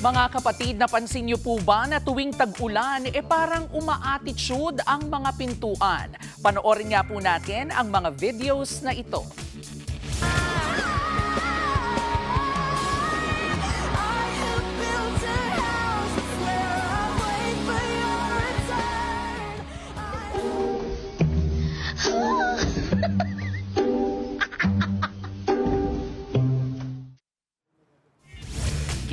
Mga kapatid, napansin niyo po ba na tuwing tag-ulan, parang uma-attitude ang mga pintuan? Panoorin nga po natin ang mga videos na ito.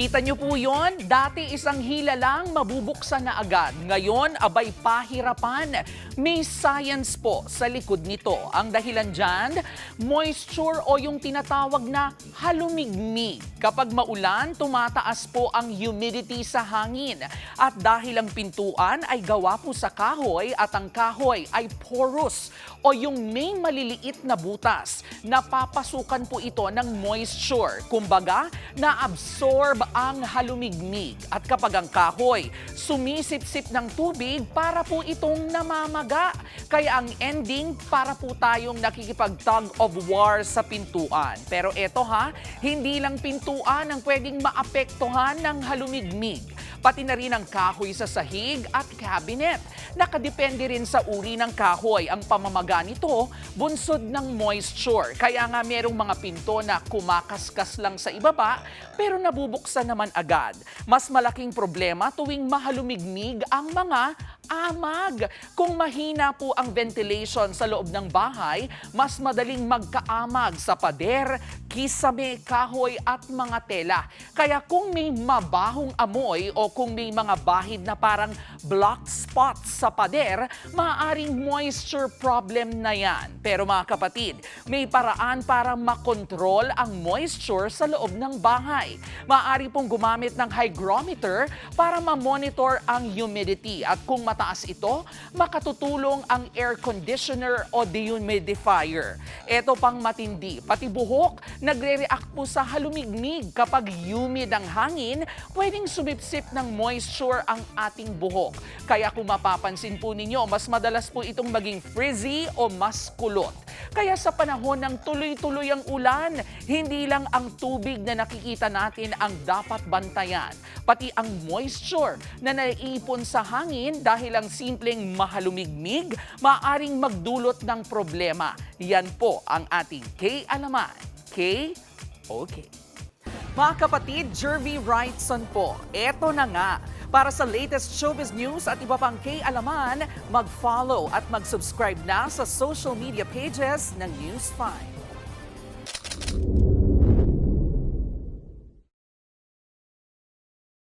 Kita niyo po yon, dati isang hila lang mabubuksan na agad. Ngayon, abay pahirapan. May science po sa likod nito. Ang dahilan dyan, moisture o yung tinatawag na halumigmig. Kapag maulan, tumataas po ang humidity sa hangin. At dahil ang pintuan ay gawa po sa kahoy at ang kahoy ay porous o yung may maliliit na butas, napapasukan po ito ng moisture. Kumbaga, na-absorb ang halumigmig. At kapag ang kahoy sumisip-sip ng tubig, para po itong namamaga. Kaya ang ending, para po tayong nakikipag-tug of war sa pintuan. Pero eto hindi lang pintuan ang pwedeng maapektuhan ng halumigmig. Pati na rin ang kahoy sa sahig at cabinet. Nakadepende rin sa uri ng kahoy. Ang pamamaga nito, bunsod ng moisture. Kaya nga merong mga pinto na kumakaskas lang sa ibaba, pero nabubuksan naman agad. Mas malaking problema tuwing mahalumigmig ang mga amag. Kung mahina po ang ventilation sa loob ng bahay, mas madaling magkaamag sa pader, kisame, kahoy at mga tela. Kaya kung may mabahong amoy o kung may mga bahid na parang black spots sa pader, maaaring moisture problem na yan. Pero mga kapatid, may paraan para makontrol ang moisture sa loob ng bahay. Maaari pong gumamit ng hygrometer para ma-monitor ang humidity. At kung mataas ito, makatutulong ang air conditioner o dehumidifier. Ito pang matindi, pati buhok nagre-react po sa halumigmig. Kapag humid ang hangin, pwedeng sumipsip ng moisture ang ating buhok. Kaya kung mapapansin po ninyo, mas madalas po itong maging frizzy o mas kulot. Kaya sa panahon ng tuloy-tuloy ang ulan, hindi lang ang tubig na nakikita natin ang dapat bantayan, pati ang moisture na naiipon sa hangin dahil ang simpleng mahalumigmig, maaaring magdulot ng problema. Yan po ang ating K-Alaman. K-OK. Mga kapatid, Jervy Wrightson po. Eto na nga. Para sa latest showbiz news at iba pang K-Alaman, mag-follow at mag-subscribe na sa social media pages ng News 5.